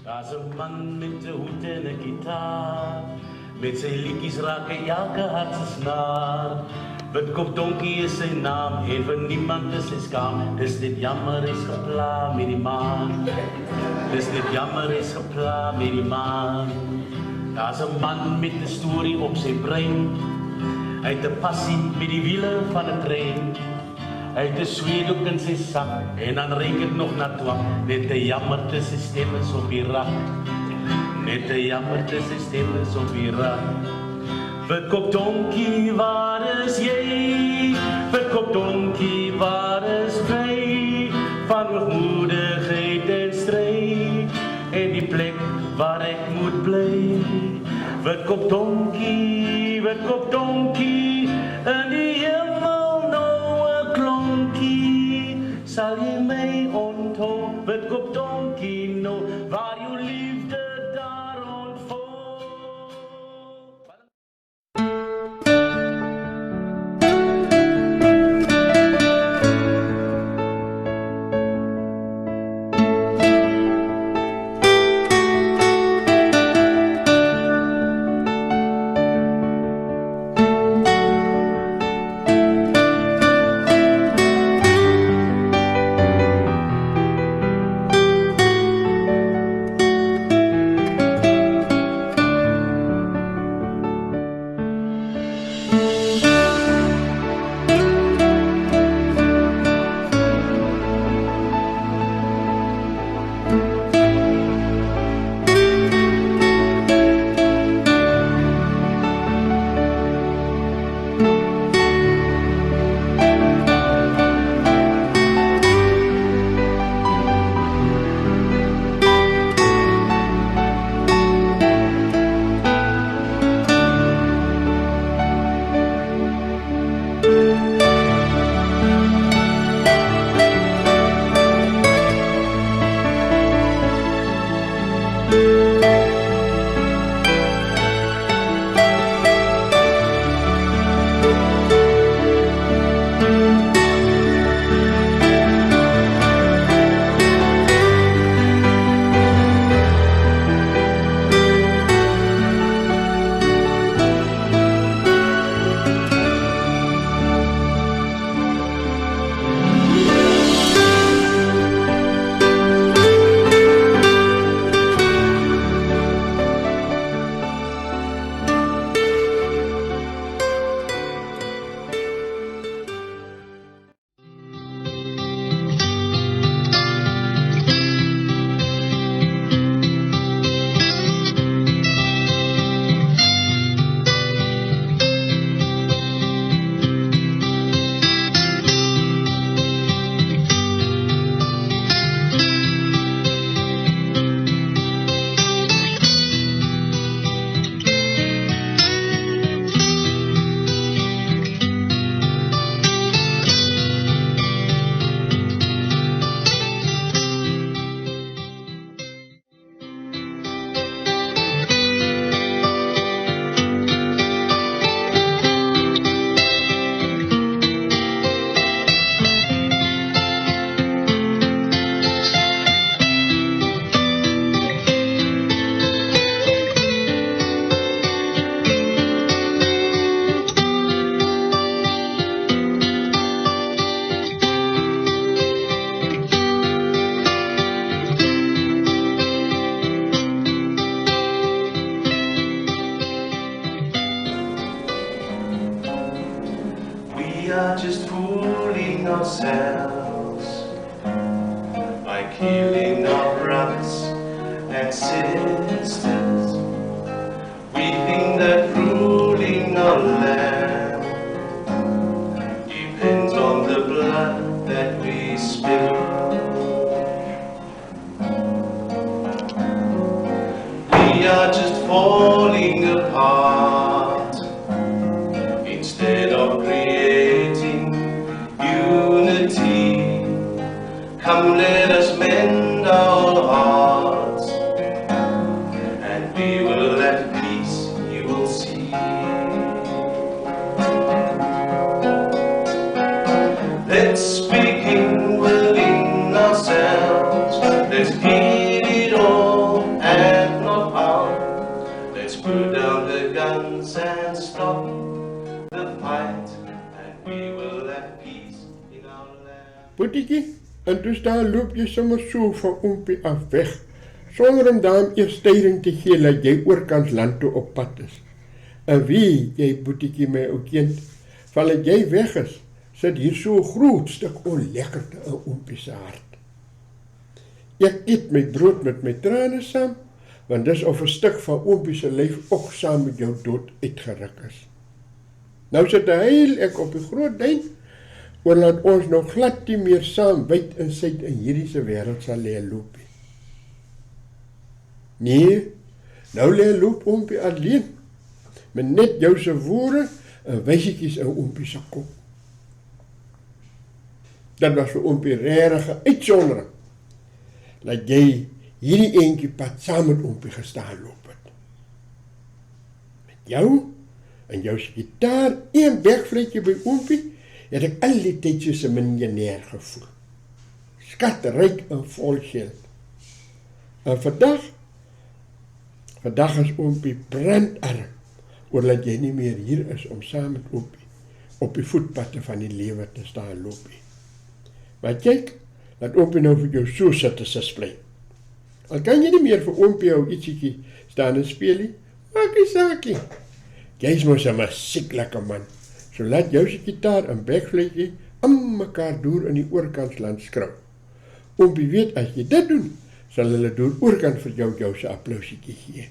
Daar's 'n man met 'n hoed en 'n gitaar, met sy liedjies raak hy elke hart se snaar. Witkop Donkie is sy naam en vir niemand is hy skaam. Dis net jammer hy's gepla met die maan. Dis net jammer hy's gepla met die maan. Daar's 'n man met 'n storie op sy brein. Hy het 'n passie met die wiele van 'n trein. Hy het 'n sweetdoek in sy sak en dan reik dit nog na twak. Net 'n jammerte sy stem is op die rak. Net 'n jammerte sy stem is op die rak. Witkop Donkie, waar is jy? Witkop Donkie, waar is jy? Van hoogmoedigheid en stryd en die plek waar ek moet bly. Witkop Donkie, Witkop Donkie, in die hemel nou 'n klonkie. Sal jy my onthou, Witkop Donkie, nou waar jou liefde daar ontvou? We are just fooling ourselves by killing our brothers and sisters. We think that ruling our land depends on the blood that we spill. We are just falling apart instead of creating unity. Come, let us mend our hearts, and we will at peace, you will see. guns and stop the fight, and we will have peace in our land. Boetiekie, en dus daar loop jy sommer so van oompie af weg, sonder om daarom eers tyding te gee dat jy oorkant land toe op pad is. En wie, jy boetiekie my ou kind, van dat jy weg is, sit hier so groot stuk onlekkerte in oompie se hart. Ek eet my brood met my trane saam, want dis of 'n stuk van oompie se lyf ook saam met jou dood uitgeruk is. Nou sit huil ek op die groot duin, oor laat ons nog glad nie meer saam wyd en suid in hierdie se wêreld sal lê loop. Nee, nou lê loop oompie alleen, met net jou se woorde en wysietjies in oompie se kop. Dat was vir oompie regte uitsondering, dat jy hierdie eentjie pad saam met oompie gestaan loop het. Met jou en jou gitaar, een wegvletjie by oompie, het ek al die tyd soos 'n miljonair gevoel. Skatryk en vol geld. En vandag is oompie brandarm, oordat jy nie meer hier is om saam met oompie op die voetpadde van die lewe te staan loop. Maar kyk, laat oompie nou vir jou so sit te sisplei. Al kan jy nie meer vir oompie jou ietsiekie staan en speel nie, maak nie saakie. Jy is mos 'n musieklike man, so laat jou se gitaar en bekvletjie aan mekaar deur in die oorkantsland skryf. Oompie weet as jy dit doen, sal hulle deur oorkant vir jou se applausietjie gee.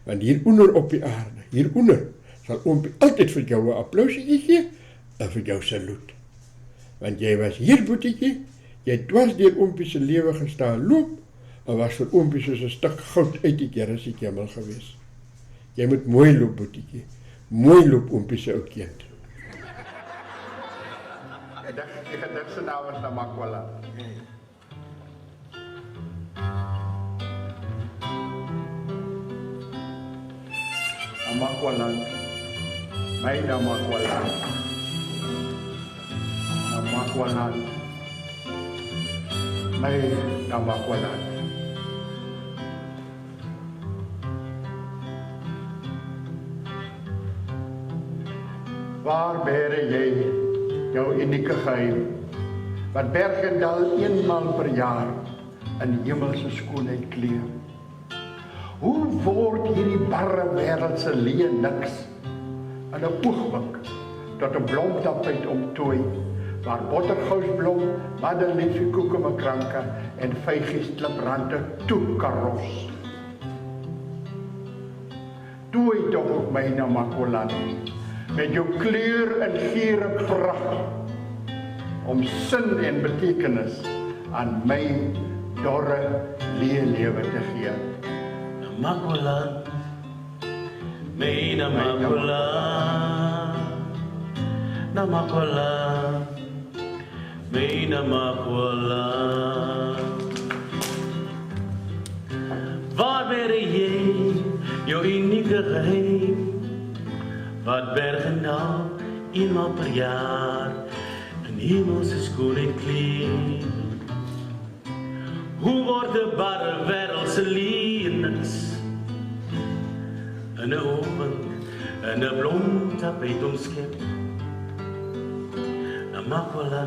Want hieronder op die aarde, hieronder, sal oompie altyd vir jou 'n applausietjie gee en vir jou saluut. Want jy was hier, boetiekie, jy het dwars deur oompie se lewe gestaan loop, en was vir oompie soos 'n stuk goud uit die Here se hemel gewees. Jy moet mooi loop, boetiekie, mooi loop oompie se ou kind. Ek het se naam is Namakwala. Namakwala, my Namakwala, Namakwala, my Namakwala. Waar bere jy jou unieke geheim, wat berg en dal eenmaal per jaar in hemelse skoonheid kleur? Hoe word hierdie barre wêreldse leë niks in 'n oogwink tot 'n blomtapijt omtooi, waar bottergousblom, madeliefiekoeke makranke en vygies kliprande toekaros? Tooi tog op my Namakwala, met jou kleur en gierige pragt, om sin en betekenis aan my dorre lewe te gee. Namakwala, my Namakwala, Namakwala, my Namakwala. Waar ben jy, jou unieke geheim, wat bergen nou eenmaal per jaar in hemelse skoonheid kleed? Hoe word de barre wêreldse leeniks in 'n oogwink, in 'n blomtapijt omskep? Namakwala,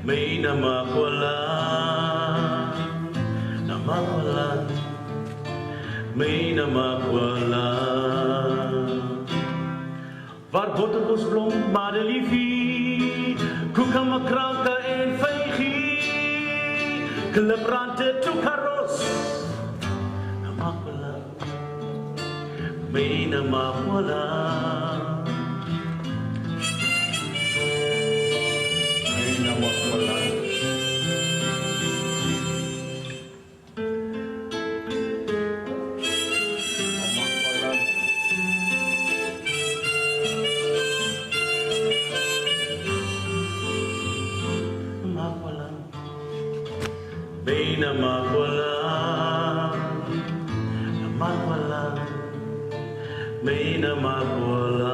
my Namakwala, Namakwala, my Namakwala. Waar bottergousblom, madeliefie, koekemakranke en vygie, kliprande toekaros. Namakwala, my Namakwala, my Namakwala. Namakwala, Namakwala, my Namakwala.